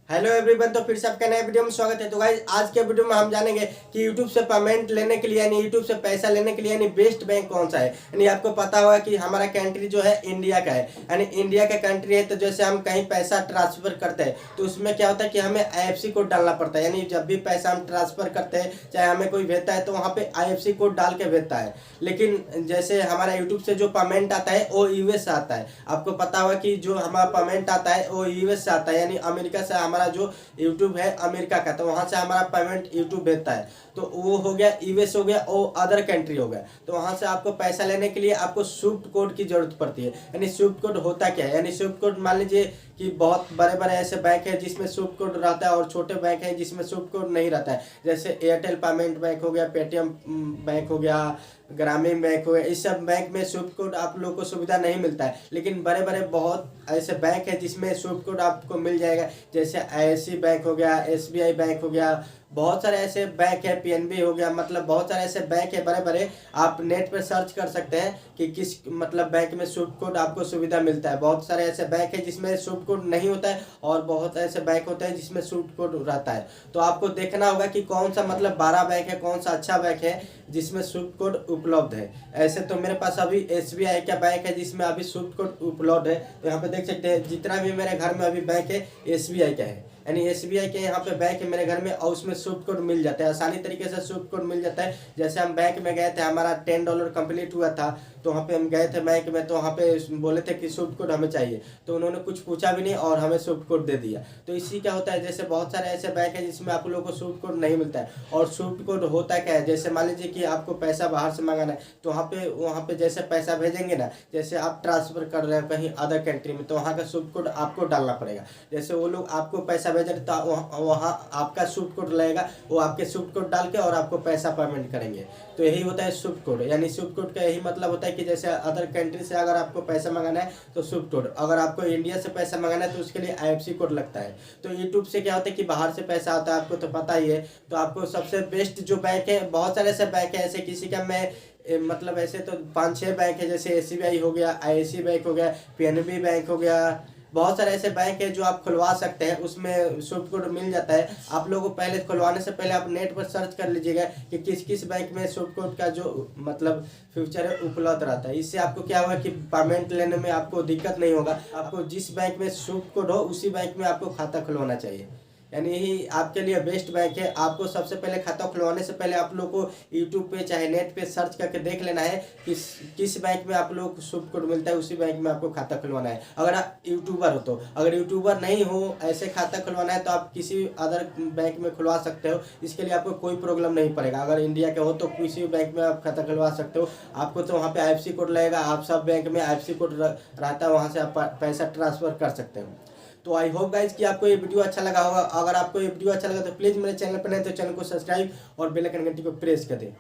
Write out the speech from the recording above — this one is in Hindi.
Hello everyone. तो फिर से आपका नए वीडियो में स्वागत है। तो गाइस आज के वीडियो में हम जानेंगे कि यूट्यूब से पेमेंट लेने के लिए यानी यूट्यूब से पैसा लेने के लिए यानी बेस्ट बैंक कौन सा है। यानी आपको पता होगा कि हमारा कंट्री जो है इंडिया का है, यानी इंडिया का कंट्री है। तो जैसे हम कहीं पैसा ट्रांसफर करते हैं तो उसमें क्या होता है कि हमें IFSC कोड डालना पड़ता है। यानी जब भी पैसा हम ट्रांसफर करते हैं चाहे हमें कोई भेजता है तो वहाँ पे IFSC कोड डाल के भेजता है। लेकिन जैसे हमारा यूट्यूब से जो पेमेंट आता है वो यूएस से आता है। आपको पता होगा कि जो हमारा पेमेंट आता है वो यूएस से आता है, यानी अमेरिका से हमारा जो यूट्यूब है अमेरिका का, तो वहां से हमारा पेमेंट यूट्यूब भेजता है। तो वो हो गया यूएस हो गया और अदर कंट्री हो गया। तो वहां से आपको पैसा लेने के लिए आपको स्विफ्ट कोड की जरूरत पड़ती है। यानी स्विफ्ट कोड होता क्या है, यानी स्विफ्ट कोड मान लीजिए कि बहुत बड़े बड़े ऐसे बैंक है जिसमें स्विफ्ट कोड रहता है और छोटे बैंक है जिसमें स्विफ्ट कोड नहीं रहता है। जैसे एयरटेल पेमेंट बैंक हो गया, पेटीएम बैंक हो गया, ग्रामीण बैंक हो गया। इस सब बैंक में स्विफ्ट कोड आप लोग को सुविधा नहीं मिलता है। लेकिन बड़े बड़े बहुत ऐसे बैंक है जिसमें स्विफ्ट कोड आपको मिल जाएगा। जैसे ISC बैंक हो गया, SBI बैंक हो गया, बहुत सारे ऐसे बैंक है, PNB हो गया, मतलब बहुत सारे ऐसे बैंक है बड़े बड़े। आप नेट पर सर्च कर सकते हैं कि किस मतलब बैंक में स्विफ्ट कोड आपको सुविधा मिलता है। बहुत सारे ऐसे बैंक है जिसमें स्विफ्ट कोड नहीं होता है और बहुत ऐसे बैंक होते हैं जिसमें स्विफ्ट कोड रहता है। तो आपको देखना होगा कि कौन सा मतलब 12 बैंक है, कौन सा अच्छा बैंक है जिसमें स्विफ्ट कोड उपलब्ध है। ऐसे तो मेरे पास अभी SBI का बैंक है जिसमें अभी स्विफ्ट कोड उपलब्ध है। तो यहाँ पे देख सकते हैं जितना भी मेरे घर में अभी बैंक है SBI का है, यानी SBI के यहाँ पे बैंक है मेरे घर में और उसमें स्विफ्ट कोड मिल जाता है। आसानी तरीके से स्विफ्ट कोड मिल जाता है। जैसे हम बैंक में गए थे, हमारा $10 कंप्लीट हुआ था, तो वहाँ पे हम गए थे बैंक में, तो वहाँ पे बोले थे कि स्विफ्ट कोड हमें चाहिए, तो उन्होंने कुछ पूछा भी नहीं और हमें स्विफ्ट कोड दे दिया। तो इसी क्या होता है, जैसे बहुत सारे ऐसे बैंक है जिसमें आप लोगों को स्विफ्ट कोड नहीं मिलता है। और स्विफ्ट कोड होता क्या है, जैसे मान लीजिए कि आपको पैसा बाहर से मंगाना है तो वहाँ पे जैसे पैसा भेजेंगे ना, जैसे आप ट्रांसफर कर रहे हो कहीं अदर कंट्री में, तो वहाँ का स्विफ्ट कोड आपको डालना पड़ेगा। जैसे वो लोग आपको पैसा भेज रहे तो वहाँ आपका स्विफ्ट कोड लगेगा, वो आपके स्विफ्ट कोड डाल के और आपको पैसा पेमेंट करेंगे। तो यही होता है स्विफ्ट कोड। यानी स्विफ्ट कोड का यही मतलब होता है कि जैसे अदर कंट्री से अगर आपको पैसा मंगाना है तो स्विफ्ट कोड, अगर आपको इंडिया से पैसा मंगाना है तो उसके लिए IFSC कोड लगता है। तो यूट्यूब से क्या होता है कि बाहर से पैसा आता है, आपको तो पता ही है। तो आपको सबसे बेस्ट जो बैंक है, बहुत सारे ऐसे बैंक है, ऐसे किसी का मैं मतलब ऐसे तो 5-6 बैंक है। जैसे SBI हो गया, ISC बैंक हो गया, PNB बैंक हो गया, बहुत सारे ऐसे बैंक है जो आप खुलवा सकते हैं, उसमें स्विफ्ट कोड मिल जाता है। आप लोगों को पहले खुलवाने से पहले आप नेट पर सर्च कर लीजिएगा कि किस किस बैंक में स्विफ्ट कोड का जो मतलब फ्यूचर है उपलब्ध रहता है। इससे आपको क्या होगा कि पेमेंट लेने में आपको दिक्कत नहीं होगा। आपको जिस बैंक में स्विफ्ट कोड हो उसी बैंक में आपको खाता खुलवाना चाहिए। यानी यही आपके लिए बेस्ट बैंक है। आपको सबसे पहले खाता खुलवाने से पहले आप लोग को यूट्यूब पे चाहे नेट पे सर्च करके देख लेना है कि किस बैंक में आप लोग को स्विफ्ट कोड मिलता है, उसी बैंक में आपको खाता खुलवाना है। अगर आप यूट्यूबर हो तो, अगर यूट्यूबर नहीं हो ऐसे खाता खुलवाना है तो आप किसी अदर बैंक में खुलवा सकते हो। इसके लिए आपको कोई प्रॉब्लम नहीं पड़ेगा। अगर इंडिया के हो तो किसी बैंक में आप खाता खुलवा सकते हो। आपको तो वहाँ पे IFSC कोड लगेगा, आप सब बैंक में IFSC कोड रहता है, वहाँ से आप पैसा ट्रांसफर कर सकते हो। तो आई होप गाइज कि आपको ये वीडियो अच्छा लगा होगा। अगर आपको ये वीडियो अच्छा लगा तो प्लीज़ मेरे चैनल पर नहीं तो चैनल को सब्सक्राइब और बेल आइकन घंटी को प्रेस कर दें।